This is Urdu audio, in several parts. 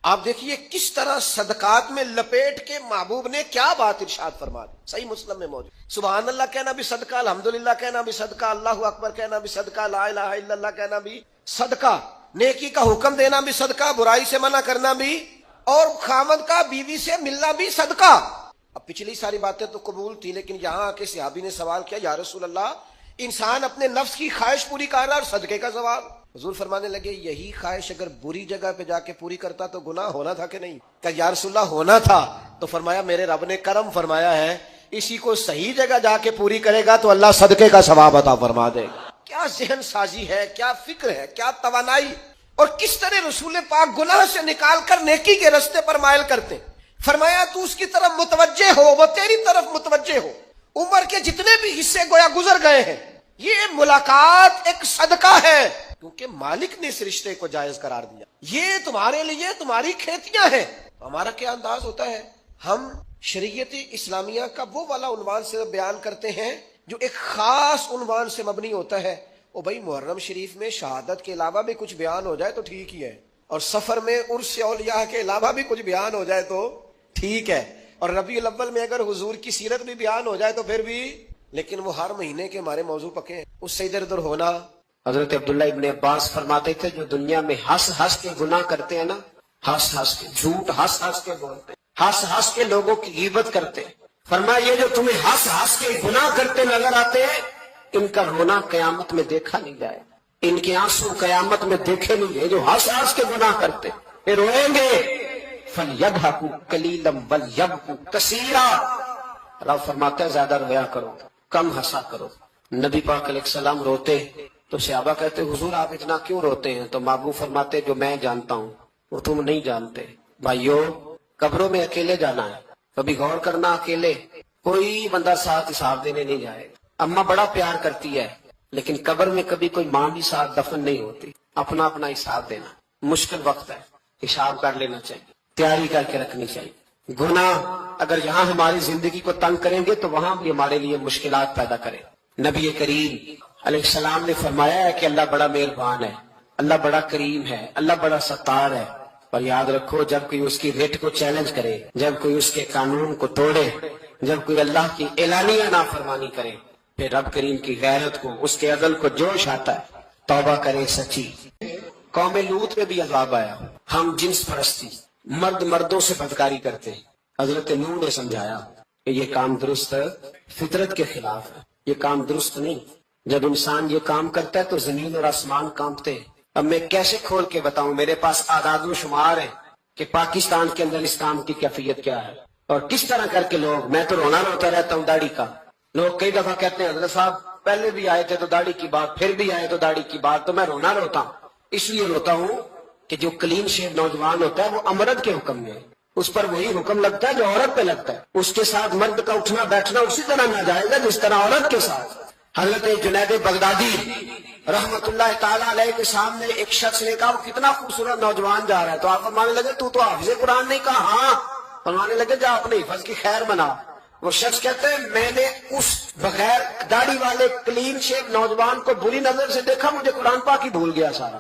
آپ دیکھیے کس طرح صدقات میں لپیٹ کے محبوب نے کیا بات ارشاد فرما دی، صحیح مسلم میں موجود۔ سبحان اللہ کہنا بھی صدقہ، الحمدللہ کہنا بھی صدقہ، اللہ اکبر کہنا بھی صدقہ، لا الہ الا اللہ کہنا بھی صدقہ، نیکی کا حکم دینا بھی صدقہ، برائی سے منع کرنا بھی، اور خاوند کا بیوی سے ملنا بھی صدقہ۔ اب پچھلی ساری باتیں تو قبول تھی، لیکن یہاں آ کے صحابی نے سوال کیا، یا رسول اللہ انسان اپنے نفس کی خواہش پوری کر رہا ہے اور صدقے کا سوال؟ حضور فرمانے لگے یہی خواہش اگر بری جگہ پہ جا کے پوری کرتا تو گناہ ہونا تھا کہ نہیں؟ کہ یا رسول اللہ ہونا تھا، تو فرمایا میرے رب نے کرم فرمایا ہے، اسی کو صحیح جگہ جا کے پوری کرے گا تو اللہ صدقے کا ثواب عطا فرما دے گا۔ کیا ذہن سازی ہے، کیا فکر ہے، کیا توانائی، اور کس طرح رسول پاک گناہ سے نکال کر نیکی کے رستے پر مائل کرتے۔ فرمایا تو اس کی طرف متوجہ ہو، وہ تیری طرف متوجہ ہو۔ عمر کے جتنے بھی حصے گویا گزر گئے ہیں، یہ ملاقات ایک صدقہ ہے، کیونکہ مالک نے اس رشتے کو جائز قرار دیا۔ یہ تمہارے لیے تمہاری کھیتیاں ہیں۔ ہمارا کیا انداز ہوتا ہے، ہم شریعت اسلامیہ کا وہ والا عنوان سے بیان کرتے ہیں جو ایک خاص عنوان سے مبنی ہوتا ہے۔ او بھائی محرم شریف میں شہادت کے علاوہ بھی کچھ بیان ہو جائے تو ٹھیک ہی ہے، اور سفر میں عرس اولیاء کے علاوہ بھی کچھ بیان ہو جائے تو ٹھیک ہے، اور ربیع الاول میں اگر حضور کی سیرت بھی بیان ہو جائے تو پھر بھی، لیکن وہ ہر مہینے کے ہمارے موضوع پکے ہیں، اس سے ادھر ادھر ہونا۔ حضرت عبداللہ ابن عباس فرماتے تھے جو دنیا میں ہنس ہنس کے گناہ کرتے ہیں نا، ہنس ہنس کے جھوٹ ہنس ہنس کے بولتے ہیں، ہنس ہنس کے لوگوں کی غیبت کرتے ہیں، فرمایا یہ جو تمہیں ہنس ہنس کے گناہ کرتے نظر آتے ہیں، ان کا رونا قیامت میں دیکھا نہیں جائے، ان کے آنسو قیامت میں دیکھے نہیں گئے۔ جو ہنس ہنس کے گناہ کرتے یہ روئیں گے، فَلْيَضْحَكُوا قَلِيلًا وَلْيَبْكُوا كَثِيرًا۔ رب فرماتا ہے زیادہ رویا کرو، کم ہنسا کرو۔ نبی پاک علیہ السلام روتے تو صحابہ کہتے حضور آپ اتنا کیوں روتے ہیں؟ تو محبوب فرماتے جو میں جانتا ہوں وہ تم نہیں جانتے۔ بھائیو قبروں میں اکیلے جانا ہے، کبھی غور کرنا، اکیلے کوئی بندہ ساتھ حساب دینے نہیں جائے۔ اماں بڑا پیار کرتی ہے، لیکن قبر میں کبھی کوئی ماں بھی ساتھ دفن نہیں ہوتی۔ اپنا اپنا حساب دینا مشکل وقت ہے، حساب کر لینا چاہیے، تیاری کر کے رکھنی چاہیے۔ گناہ اگر یہاں ہماری زندگی کو تنگ کریں گے تو وہاں بھی ہمارے لیے مشکلات پیدا کریں۔ نبی کریم علیہ السلام نے فرمایا ہے کہ اللہ بڑا مہربان ہے، اللہ بڑا کریم ہے، اللہ بڑا ستار ہے، اور یاد رکھو جب کوئی اس کی ریٹ کو چیلنج کرے، جب کوئی اس کے قانون کو توڑے، جب کوئی اللہ کی اعلانیہ نافرمانی کرے، پھر رب کریم کی غیرت کو، اس کے عدل کو جوش آتا ہے، توبہ کرے سچی۔ قوم لوط میں بھی عذاب آیا، ہم جنس پرستی، مرد مردوں سے بدکاری کرتے۔ حضرت نوح نے سمجھایا کہ یہ کام درست فطرت کے خلاف ہے، یہ کام درست نہیں۔ جب انسان یہ کام کرتا ہے تو زمین اور آسمان کانپتے ہیں۔ اب میں کیسے کھول کے بتاؤں، میرے پاس اعداد و شمار ہے کہ پاکستان کے اندر اس کام کی کیفیت کیا ہے، اور کس طرح کر کے لوگ، میں تو رونا روتا رہتا ہوں داڑھی کا۔ لوگ کئی دفعہ کہتے ہیں حضرت صاحب پہلے بھی آئے تھے تو داڑھی کی بات، پھر بھی آئے تو داڑھی کی بات، تو میں رونا روتا ہوں۔ اس لیے روتا ہوں کہ جو کلین شیو نوجوان ہوتا ہے وہ امرد کے حکم میں، اس پر وہی حکم لگتا ہے جو عورت پہ لگتا ہے۔ اس کے ساتھ مرد کا اٹھنا بیٹھنا اسی طرح نہ جائے گا جس طرح عورت کے ساتھ۔ حضرت جنید بغدادی رحمت اللہ تعالیٰ علیہ کے سامنے ایک شخص نے کہا وہ کتنا خوبصورت نوجوان جا رہا ہے، تو آپ فرمانے لگے تو حافظ قرآن نہیں؟ کہا ہاں۔ فرمانے لگے جا اپنے حفظ کی خیر منا۔ وہ شخص کہتے ہیں میں نے اس بغیر داڑھی والے کلین شیو نوجوان کو بری نظر سے دیکھا، مجھے قرآن پاک ہی بھول گیا، سارا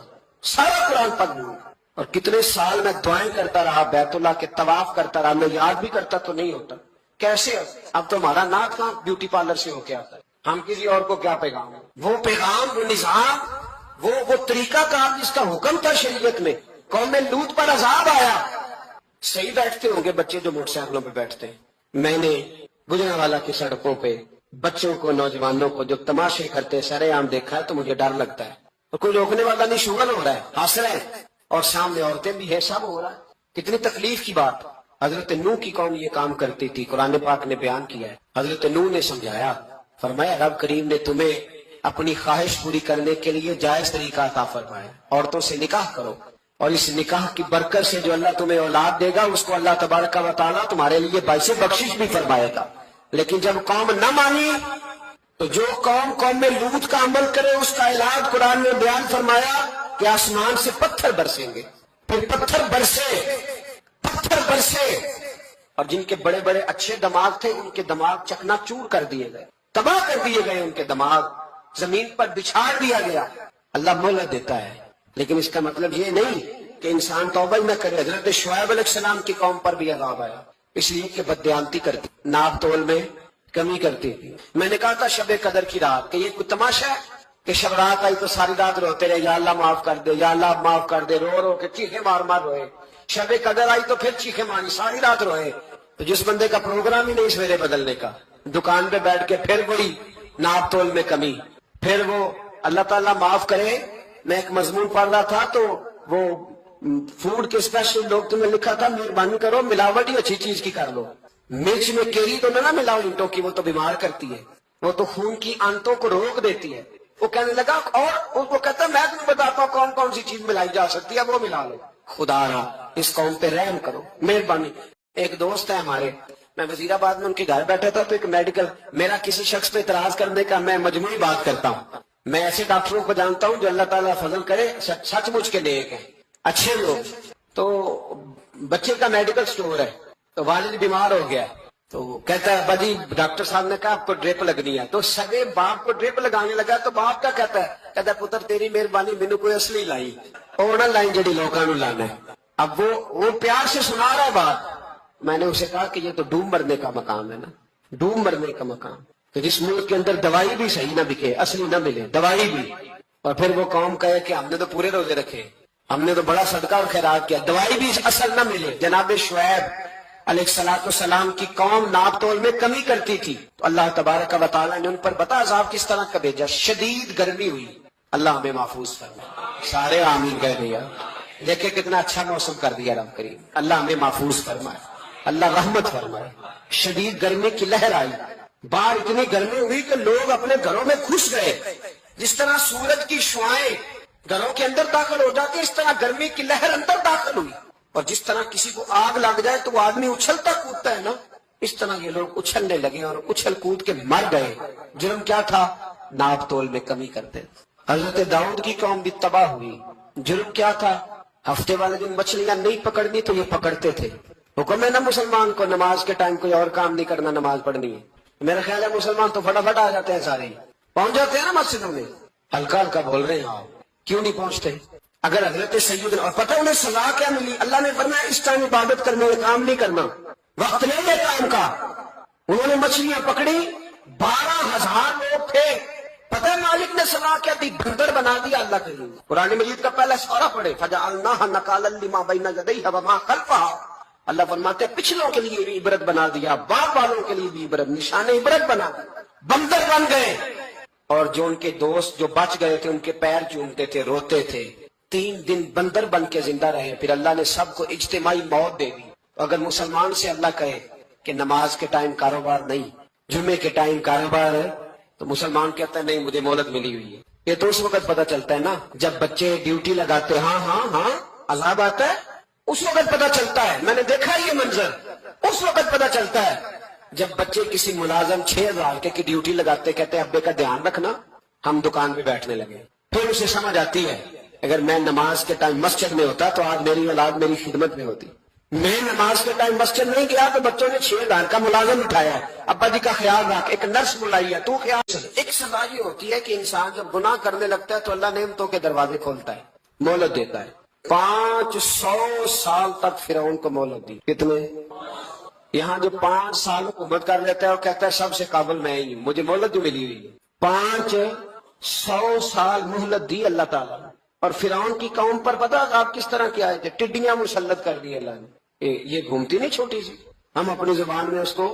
قرآن پاک بھول گیا۔ اور کتنے سال میں دعائیں کرتا رہا، بیت اللہ کے طواف کرتا رہا، میں یاد بھی کرتا تو نہیں ہوتا۔ کیسے؟ اب تو ہمارا نعت کہاں بیوٹی پارلر سے ہو کے آتا ہے، ہم کسی اور کو کیا پیغام ہے؟ وہ پیغام، وہ نظام، وہ طریقہ کار جس کا حکم تھا شریعت میں۔ قوم لوط پر عذاب آیا۔ صحیح بیٹھتے ہوں گے بچے جو موٹر سائیکلوں پہ بیٹھتے ہیں، میں نے گجرانوالہ کی سڑکوں پہ بچوں کو، نوجوانوں کو جو تماشے کرتے سرے عام دیکھا ہے تو مجھے ڈر لگتا ہے، اور کوئی روکنے والا نہیں، شغل ہو رہا ہے، ہنس رہے ہیں، اور سامنے عورتیں بھی ہے، سب ہو رہا ہے۔ کتنی تکلیف کی بات۔ حضرت نوح کی قوم یہ کام کرتی تھی، قرآن پاک نے بیان کیا ہے۔ حضرت نوح نے سمجھایا، فرمایا رب کریم نے تمہیں اپنی خواہش پوری کرنے کے لیے جائز طریقہ عطا فرمایا، عورتوں سے نکاح کرو، اور اس نکاح کی برکت سے جو اللہ تمہیں اولاد دے گا اس کو اللہ تبارک و تعالیٰ تمہارے لیے باعث بخشش بھی فرمائے گا۔ لیکن جب قوم نہ مانی تو جو قوم میں لوط کا عمل کرے اس کا علاج قرآن میں بیان فرمایا کہ آسمان سے پتھر برسیں گے، پھر پتھر برسے، اور جن کے بڑے بڑے اچھے دماغ تھے ان کے دماغ چکنا چور کر دیے گئے، تباہ کر دیے گئے، ان کے دماغ زمین پر بچھاڑ دیا گیا۔ اللہ مہلت دیتا ہے، لیکن اس کا مطلب یہ نہیں کہ انسان توبہ ہی نہ کرے. حضرت شعیب علیہ السلام کی قوم پر بھی عذاب آیا اس لیے کہ بددیانتی کرتی, ناپ تول میں کمی کرتی تھی. میں نے کہا تھا شب قدر کی رات کہ یہ کوئی تماشا ہے کہ شب رات آئی تو ساری رات روتے رہے, یا اللہ معاف کر دے, یا اللہ معاف کر دے, رو رو کے چیخے مار مار روئے. شب قدر آئی تو پھر چیخے ماری, ساری رات روئے. تو جس بندے کا پروگرام ہی نہیں سویرے بدلنے کا, دکان پہ بیٹھ کے پھر وہی ناپ تول میں کمی, پھر وہ اللہ تعالیٰ معاف کرے. میں ایک مضمون پڑھ رہا تھا تو وہ فوڈ کے اسپیشل لوگ تمہیں لکھا تھا مہربانی کرو ملاوٹ ہی اچھی چیز کی کر لو, مرچ میں کیری تو نہ ملاؤ اینٹوں کی, وہ تو بیمار کرتی ہے, وہ تو خون کی آنتوں کو روک دیتی ہے. وہ کہنے لگا اور وہ کہتا ہے میں تمہیں بتاتا ہوں کون کون سی چیز ملائی جا سکتی ہے, وہ ملا لو. خدا را اس قوم پہ رحم کرو, مہربانی. ایک دوست ہے ہمارے, میں وزیر آباد میں ان کے گھر بیٹھا تھا تو ایک میڈیکل, میرا کسی شخص پہ اعتراض کرنے کا میں مجموعی بات کرتا ہوں. میں ایسے ڈاکٹروں کو جانتا ہوں جو اللہ تعالیٰ فضل کرے سچ مچ کے نیک ہیں, اچھے لوگ. تو بچے کا میڈیکل سٹور ہے, تو والد بیمار ہو گیا, تو کہتا ہے ابا جی ڈاکٹر صاحب نے کہا آپ کو ڈرپ لگنی ہے. تو سگے باپ کو ڈرپ لگانے لگا تو باپ کا کہتا ہے پتر تیری مہربانی مینو کوئی اصلی لائی, اور نہ لائی جڑی لوگوں نے لانا ہے. اب وہ پیار سے سنا رہا ہے بات. میں نے اسے کہا کہ یہ تو ڈوب مرنے کا مقام ہے نا, ڈوب مرنے کا مقام, کہ جس ملک کے اندر دوائی بھی صحیح نہ بکے, اصلی نہ ملے دوائی بھی, اور پھر وہ قوم کہے کہ ہم نے تو پورے روزے رکھے, ہم نے تو بڑا صدقہ اور خیرات کیا, دوائی بھی اصل نہ ملے. جناب شعیب علیہ السلام کی قوم ناپ تول میں کمی کرتی تھی, تو اللہ تبارک و تعالیٰ نے ان پر بتا عذاب کس طرح کا بھیجا. شدید گرمی ہوئی, اللہ ہمیں محفوظ فرمائے. سارے آمین کہہ دیا. دیکھیں کتنا اچھا موسم کر دیا رب کریم, اللہ ہمیں محفوظ فرمائے, اللہ رحمت فرمائے. شدید گرمی کی لہر آئی, باہر اتنی گرمی ہوئی کہ لوگ اپنے گھروں میں گھس گئے. جس طرح سورج کی شعاعیں گھروں کے اندر داخل ہو جاتی, اس طرح گرمی کی لہر اندر داخل ہوئی. اور جس طرح کسی کو آگ لگ جائے تو وہ آدمی اچھلتا کودتا ہے نا, اس طرح یہ لوگ اچھلنے لگے اور اچھل کود کے مر گئے. جرم کیا تھا؟ ناپ تول میں کمی کرتے. حضرت داؤد کی قوم بھی تباہ ہوئی. جرم کیا تھا؟ ہفتے والے دن مچھلیاں نہیں پکڑنی تو یہ پکڑتے تھے. حکم ہے نا مسلمان کو نماز کے ٹائم کوئی اور کام نہیں کرنا, نماز پڑھنی ہے. میرا خیال ہے مسلمان تو فٹافٹ آ جاتے ہیں, سارے پہنچ جاتے ہیں نا مسجدوں میں. ہلکا ہلکا بول رہے ہیں آپ, کیوں نہیں پہنچتے؟ اگر حضرت سید, اور پتہ انہیں سزا کیا ملی؟ اللہ نے فرمایا اس ٹائم عبادت کرنے میں کام نہیں کرنا, وقت نہیں ہے کام کا. انہوں نے مچھلیاں پکڑی, 12,000 لوگ تھے. پتہ مالک نے سزا کیا دی؟ بندر بنا دیا اللہ کے لیے. قرآن مجید کا پہلا سورہ پڑھے, فجعلناها نکالا لما بین یدیها وما خلفها. اللہ فرماتے ہیں پچھلوں کے لیے بھی عبرت بنا دیا, باپ والوں کے لیے بھی عبرت, نشان عبرت بنا دیا. بندر بن گئے, اور جو ان کے دوست جو بچ گئے تھے ان کے پیر چومتے تھے, روتے تھے. 3 دن بندر بن کے زندہ رہے, پھر اللہ نے سب کو اجتماعی موت دے دی. اگر مسلمان سے اللہ کہے کہ نماز کے ٹائم کاروبار نہیں, جمعے کے ٹائم کاروبار ہے, تو مسلمان کہتا ہے نہیں مجھے مہلت ملی ہوئی ہے. یہ تو اس وقت پتہ چلتا ہے نا جب بچے ڈیوٹی لگاتے, ہاں ہاں ہاں عذاب آتا ہے, اس وقت پتہ چلتا ہے. میں نے دیکھا یہ منظر, اس وقت پتہ چلتا ہے جب بچے کسی ملازم 6,000 کی ڈیوٹی لگاتے, کہتے ہیں ابے کا دھیان رکھنا, ہم دکان پہ بیٹھنے لگے. پھر اسے سمجھ آتی ہے اگر میں نماز کے ٹائم مسجد میں ہوتا تو آج میری اولاد میری خدمت میں ہوتی. میں نماز کے ٹائم مسجد نہیں گیا تو بچوں نے 6,000 کا ملازم اٹھایا ہے, ابا جی کا خیال رکھ, ایک نرس بلائی ہے, تو خیال. ایک سزا یہ ہوتی ہے کہ انسان جب گناہ کرنے لگتا ہے تو اللہ نعمتوں کے دروازے کھولتا ہے, مہلت دیتا ہے. 500 سال تک فرعون کو مہلت دی. کتنے؟ یہاں جو 5 سال حکومت کر لیتا ہے اور کہتا ہے سب سے قابل میں ہی ہوں, مجھے مہلت جو ملی ہوئی ہے. 500 سال مہلت دی اللہ تعالیٰ نے. اور فرعون کی قوم پر پتہ آپ کس طرح کیا ہے؟ ٹڈیاں مسلط کر دی اللہ نے. یہ گھومتی نہیں چھوٹی سی, ہم اپنی زبان میں اس کو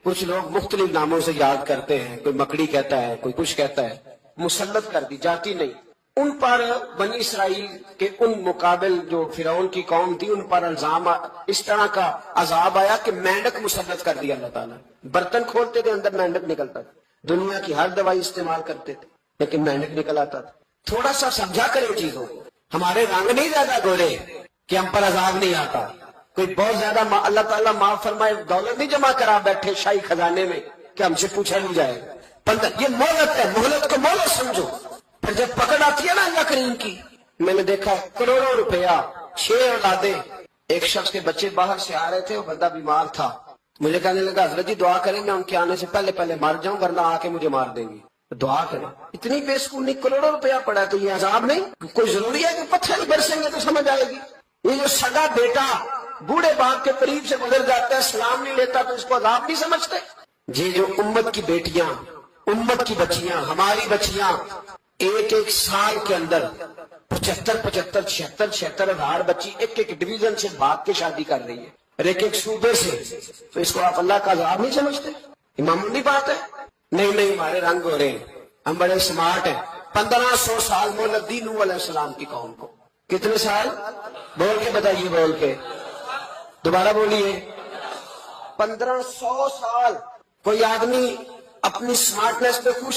کچھ لوگ مختلف ناموں سے یاد کرتے ہیں, کوئی مکڑی کہتا ہے, کوئی کچھ کہتا ہے. مسلط کر دی, جاتی نہیں. ان پر بنی اسرائیل کے ان مقابل جو فرعون کی قوم تھی ان پر الزام اس طرح کا عذاب آیا کہ مینڈک مسلط کر دیا اللہ تعالیٰ. برتن کھولتے تھے اندر مینڈک نکلتا تھا, دنیا کی ہر دوائی استعمال کرتے تھے لیکن مینڈک نکل آتا تھا. تھوڑا سا سمجھا کریں چیزوں کو. ہمارے رنگ نہیں زیادہ گورے کہ ہم پر عذاب نہیں آتا. کوئی بہت زیادہ اللہ تعالیٰ معاف فرمائے دولت نہیں جمع کرا بیٹھے شاہی خزانے میں کہ ہم سے پوچھا نہیں جائے گا. یہ مہلت ہے, مہلت کو مہلت سمجھو. پھر جب پکڑ آتی ہے نا اللہ کریم کی, میں نے دیکھا کروڑوں روپیہ, 6 اولادیں. ایک شخص کے بچے باہر سے آ رہے تھے, وہ بندہ بیمار تھا. مجھے کہنے لگا حضرت جی دعا کریں میں ان کے آنے سے پہلے مر جاؤں ورنہ آ کے مجھے مار دیں گے, دعا کریں. اتنی بے سکونی, کروڑوں روپیہ پڑا ہے تو یہ عذاب نہیں. کوئی ضروری ہے کہ پتھر برسیں گے تو سمجھ آئے گی. یہ جو سگا بیٹا بوڑھے باپ کے قریب سے گزر جاتا ہے سلام نہیں لیتا تو اس کو عذاب نہیں سمجھتے؟ یہ جو امت کی بیٹیاں، امت کی بچیاں، ہماری بچیاں ایک ایک سال کے اندر 75 ہزار بچی ایک ایک ڈویژن سے بھاگ کے شادی کر رہی ہے اور ایک ایک صوبے سے، تو اس کو آپ اللہ کا عذاب نہیں سمجھتے؟ یہ معمولی بات ہے؟ نہیں ہمارے رنگ ہو رہے ہیں، ہم بڑے سمارٹ ہیں۔ 1500 سال مہلت دی نوح علیہ السلام کی قوم کو۔ کتنے سال؟ بول کے بتائیے، بول کے دوبارہ بولیے۔ 1500 سال۔ کوئی آدمی اپنی سمارٹنس پہ خوش